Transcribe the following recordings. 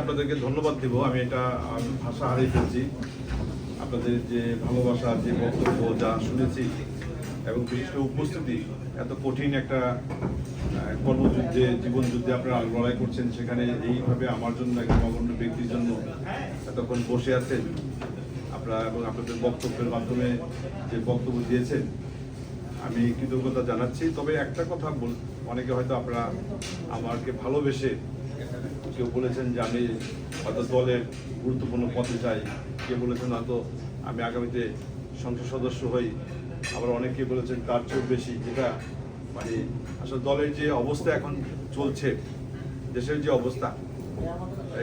আপনাদেরকে ধন্যবাদ দেব। আমি এটা ভাষা হারিয়ে ফেলছি। আপনাদের যে ভালোবাসা, যে বক্তব্য যা শুনেছি এবং বিশেষ করে উপস্থিতি, এত কঠিন একটা কর্মযুদ্ধে, জীবনযুদ্ধে আপনারা লড়াই করছেন, সেখানে এইভাবে আমার জন্য একজন অগণ্য ব্যক্তির জন্য এতক্ষণ বসে আছেন আপনারা এবং আপনাদের বক্তব্যের মাধ্যমে যে বক্তব্য দিয়েছেন, আমি কৃতজ্ঞতা জানাচ্ছি। তবে একটা কথা অনেকে হয়তো আপনারা আমাকে ভালোবেসে কেউ বলেছেন যে আমি হয়তো দলের গুরুত্বপূর্ণ পদে চাই, কেউ বলেছেন হয়তো আমি আগামীতে সংসদ সদস্য হই, আবার অনেকে বলেছেন তার চেয়েও বেশি। যেটা মানে আসলে দলের যে অবস্থা এখন চলছে, দেশের যে অবস্থা,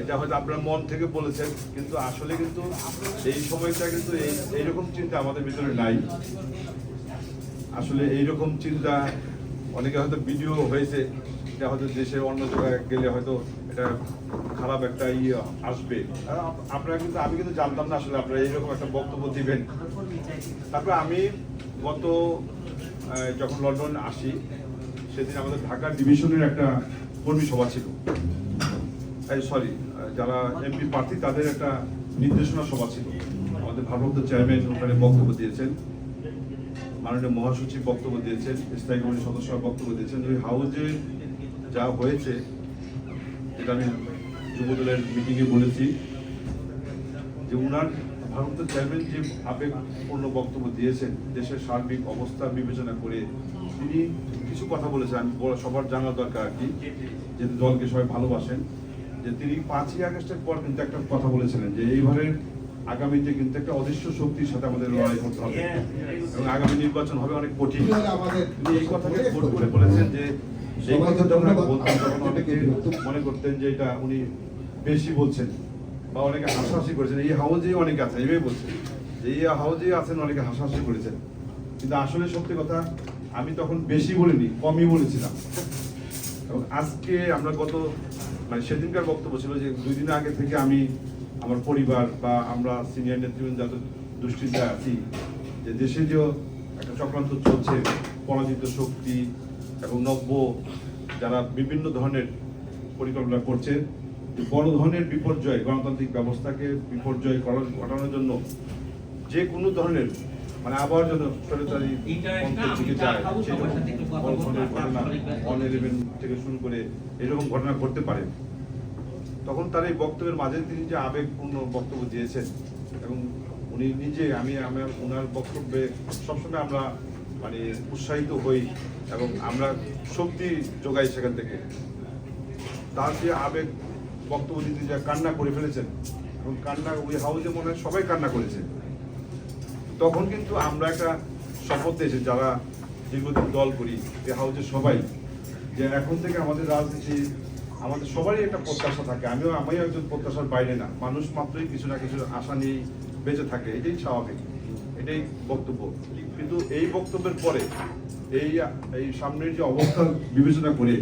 এটা হয়তো আপনারা মন থেকে বলেছেন, কিন্তু আসলে কিন্তু এই সময়টা কিন্তু এইরকম চিন্তা আমাদের ভিতরে নাই। আসলে এইরকম চিন্তা অনেকে হয়তো ভিডিও হয়েছে, এটা হয়তো দেশের অন্য জায়গায় গেলে হয়তো এটা খারাপ একটা আসবে। আপনারা কিন্তু আমি কিন্তু জানতাম না আসলে আপনারা এইরকম একটা বক্তব্য দিবেন। তারপরে আমি গত যখন লন্ডন আসি, সেদিন আমাদের ঢাকা ডিভিশনের একটা কর্মী সভা ছিল, সরি যারা এমপি প্রার্থী তাদের একটা নির্দেশনা সভা ছিল। আমাদের ভারপ্রাপ্ত চেয়ারম্যান ওখানে বক্তব্য দিয়েছেন, মাননীয় মহাসচিব বক্তব্য দিয়েছেন, স্থায়ী কমিটির সদস্যরা বক্তব্য দিয়েছেন। ওই হাউজে যা হয়েছে, যেটা আমি যুবদলের মিটিংয়ে বলেছি, যে উনার ভারপ্রাপ্ত চেয়ারম্যান যে আবেগপূর্ণ বক্তব্য দিয়েছেন, দেশের সার্বিক অবস্থা বিবেচনা করে তিনি কিছু কথা বলেছেন। আমি সবার জানা দরকার আর কি, যেহেতু দলকে সবাই ভালোবাসেন, যে তিনি 5ই আগস্টের পর কিন্তু একটা কথা বলেছিলেন যে এইবারের আগামীতে কিন্তু একটা অদৃশ্য শক্তির সাথে আমাদের লড়াই করতে হবে এবং আগামী নির্বাচন হবে অনেক কঠিন। তিনি এই কথাকে কোট করে বলেছেন যে সেই কথা যখন বলতেন তখন অনেকে মনে করতেন যে এটা উনি বেশি বলছেন বা অনেকে হাসাহাসি করেছেন। এই হাউজেই অনেকে আছেন এইভাবে বলছেন যে এই হাউজেই আছেন, অনেকে হাসাহাসি করেছেন, কিন্তু আসলে সত্যি কথা আমি তখন বেশি বলিনি, কমই বলেছিলাম। এবং আজকে আমরা মানে সেদিনকার বক্তব্য ছিল যে 2 দিন আগে থেকে আমি আমার পরিবার বা আমরা সিনিয়র নেতৃবৃন্দ যত দুশ্চিন্তায় আছি যে দেশে যে একটা চক্রান্ত চলছে, পরাজিত শক্তি এবং নব্য যারা বিভিন্ন ধরনের পরিকল্পনা করছে, যে বড় ধরনের বিপর্যয়, গণতান্ত্রিক ব্যবস্থাকে বিপর্যয় ঘটানোর জন্য যে কোনো ধরনের মানে আবার যেন সরকারি দিকে যায়, বড় ধরনের ঘটনা 111 থেকে শুরু করে এরকম ঘটনা ঘটতে পারে। তখন তার এই বক্তব্যের মাঝে তিনি যে আবেগপূর্ণ বক্তব্য দিয়েছেন এবং উনি নিজে ওনার বক্তব্যে সবসময় আমরা মানে উৎসাহিত হই এবং আমরা শক্তি যোগাই সেখান থেকে। তার যে আবেগ বক্তব্য দিতে যা কান্না করে ফেলেছেন এবং কান্না ওই হাউজে মনে হয় সবাই কান্না করেছে। তখন কিন্তু আমরা একটা শপথ দিয়েছি যারা দীর্ঘদিন দল করি এই হাউজের সবাই, যে এখন থেকে আমাদের রাজনীতি আমাদের সবারই একটা প্রত্যাশা থাকে। আমিও একজন প্রত্যাশার বাইরে না, মানুষ মাত্রই কিছু না কিছু আশা নিয়ে বেঁচে থাকে, এটাই স্বাভাবিক, এটাই বক্তব্য। কিন্তু এই বক্তব্যের পরে এই সামনের যে অবস্থা বিবেচনা করে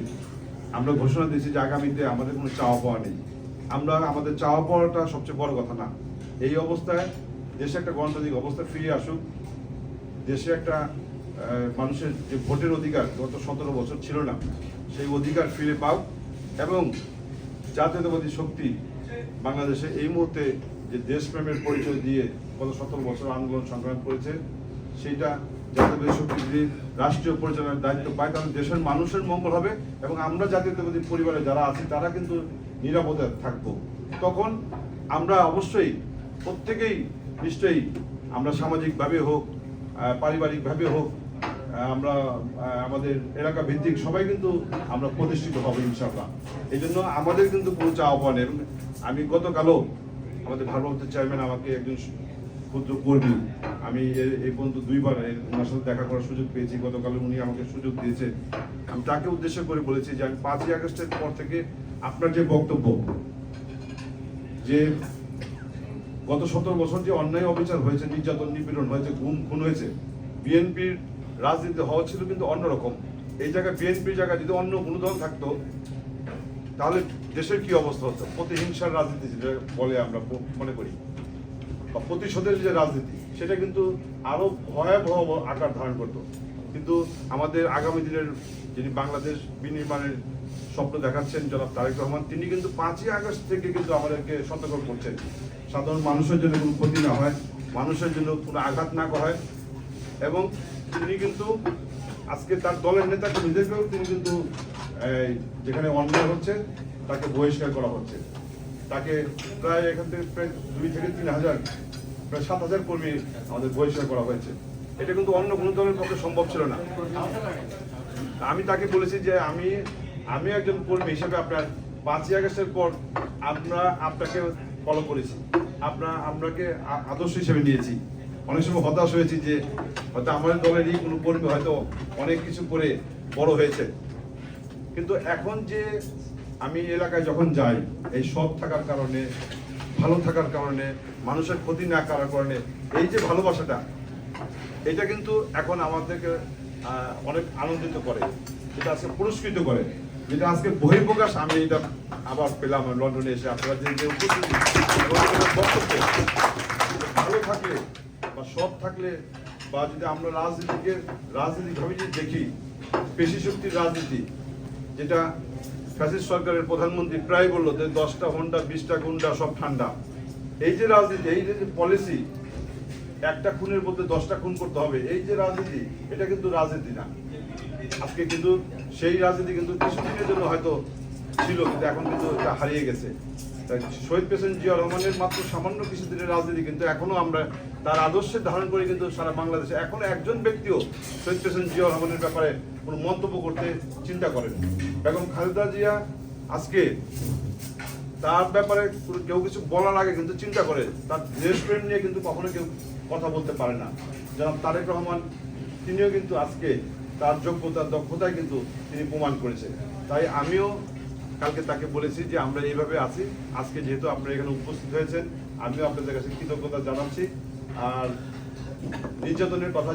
আমরা ঘোষণা দিয়েছি যে আগামীতে আমাদের কোনো চাওয়া পাওয়া নেই। আমাদের চাওয়া পাওয়াটা সবচেয়ে বড় কথা না। এই অবস্থায় দেশে একটা গণতান্ত্রিক অবস্থা ফিরে আসুক, দেশে একটা মানুষের যে ভোটের অধিকার গত 17 বছর ছিল না, সেই অধিকার ফিরে পাও এবং জাতীয়তাবাদী শক্তি বাংলাদেশে এই মুহূর্তে যে দেশপ্রেমের পরিচয় দিয়ে গত 17 বছর আন্দোলন সংগ্রাম করেছে, সেইটা জাতীয়তাবাদী শক্তি যদি রাষ্ট্রীয় পরিচালনার দায়িত্ব পায় তাহলে দেশের মানুষের মঙ্গল হবে এবং আমরা জাতীয়তাবাদী পরিবারে যারা আছি তারা কিন্তু নিরাপদে থাকবো। তখন আমরা অবশ্যই প্রত্যেকেই নিশ্চয়ই আমরা সামাজিকভাবে হোক, পারিবারিকভাবে হোক, আমরা আমাদের এলাকা ভিত্তিক সবাই কিন্তু আমরা প্রতিষ্ঠিত হব ইনশাআল্লাহ। এই জন্য আমাদের কিন্তু কোনো চাওয়া পাওয়া নেই। আমি গতকালও আমাদের ভারপ্রাপ্ত চেয়ারম্যান আমাকে একজন ক্ষুদ্র কর্মী, আমি এই পর্যন্ত 2বার ওনার সাথে দেখা করার সুযোগ পেয়েছি, গতকাল উনি আমাকে সুযোগ দিয়েছে। আমি তাকে উদ্দেশ্য করে বলেছি যে আমি 5ই আগস্টের পর থেকে আপনার যে বক্তব্য যে গত 17 বছর যে অন্যায় অবিচার হয়েছে, নির্যাতন নিপীড়ন হয়েছে, গুম খুন হয়েছে, বিএনপির রাজনীতি হওয়া ছিল কিন্তু অন্যরকম। এই জায়গায় বিএনপির জায়গায় যদি অন্য কোনো দল থাকতো তাহলে দেশের কি অবস্থা হতো? প্রতিহিংসার রাজনীতি যেটা বলে আমরা মনে করি, বা প্রতিশোধের যে রাজনীতি, সেটা কিন্তু আরো ভয়াবহ আকার ধারণ করতো। কিন্তু আমাদের আগামী দিনের যিনি বাংলাদেশ বিনির্মাণের স্বপ্ন দেখাচ্ছেন জনাব তারেক রহমান, তিনি কিন্তু 5ই আগস্ট থেকে কিন্তু আমাদেরকে সতর্ক করছেন সাধারণ মানুষের জন্য কোনো ক্ষতি না হয়, মানুষের জন্য কোনো আঘাত না হয়। এবং তিনি কিন্তু আজকে তার দলের নেতা কর্মীদেরকেও তিনি কিন্তু যেখানে অন্যায় হচ্ছে তাকে বহিষ্কার করা হচ্ছে। তাকে প্রায় এখান থেকে প্রায় 2 থেকে 3 হাজার, প্রায় 7,000 কর্মী আমাদের বহিষ্কার করা হয়েছে। এটা কিন্তু অন্য কোনো দলের পক্ষে সম্ভব ছিল না। আমি তাকে বলেছি যে আমি একজন কর্মী হিসেবে আপনার 5ই আগস্টের পর আপনাকে ফলো করেছি, আপনাকে আদর্শ হিসেবে নিয়েছি। অনেক সময় হতাশ হয়েছি যে হয়তো আমাদের দলেরই কোনো কর্মী হয়তো অনেক কিছু করে বড় হয়েছে, কিন্তু এখন যে আমি এলাকায় যখন যাই, এই সৎ থাকার কারণে, ভালো থাকার কারণে, মানুষের ক্ষতি না করার কারণে, এই যে ভালোবাসাটা, এটা কিন্তু এখন আমাদেরকে অনেক আনন্দিত করে, যেটা আজকে পুরস্কৃত করে, যেটা আজকে বহিঃপ্রকাশ আমি এটা আবার পেলাম লন্ডনে এসে। আপনারা যে উপস্থিতি বক্তব্য, ভালো থাকলে বা সৎ থাকলে, বা যদি আমরা রাজনীতিভাবে যদি দেখি, পেশি শক্তির রাজনীতি, যেটা ফ্যাসিস্ট সরকারের প্রধানমন্ত্রী প্রায় বললো যে 10টা হোন্ডা 20টা গুন্ডা সব ঠান্ডা। এই যে রাজনীতি, এই যে পলিসি, একটা খুনের বলতে 10টা খুন করতে হবে, এই যে রাজনীতি, এটা কিন্তু রাজনীতি না। আজকে কিন্তু সেই রাজনীতি কিন্তু কিছুদিনের জন্য হয়তো ছিল, কিন্তু এখন কিন্তু এটা হারিয়ে গেছে। তাই শহীদ প্রেসিডেন্ট জিয়া রহমানের মাত্র সামান্য কিছুদিনের রাজনীতি কিন্তু এখনো আমরা তার আদর্শে ধারণ করে কিন্তু সারা বাংলাদেশে এখনো একজন ব্যক্তিও শহীদ প্রেসিডেন্ট জিয়া রহমানের ব্যাপারে কোনো মন্তব্য করতে চিন্তা করেন। বেগম খালেদা জিয়া আজকে তার ব্যাপারে কেউ কিছু বলার আগে কিন্তু চিন্তা করে, তার দেশপ্রেম নিয়ে কিন্তু কখনো কেউ কথা বলতে পারে না। জনাব তারেক রহমান তিনিও কিন্তু আজকে তার যোগ্যতা দক্ষতায় কিন্তু তিনি প্রমাণ করেছে। তাই আমিও কালকে তাকে বলেছি যে আমরা এইভাবে আছি, আজকে যেহেতু আপনারা এখানে উপস্থিত হয়েছেন, আমিও আপনাদের কাছে কৃতজ্ঞতা জানাচ্ছি। আর নির্যাতনের কথা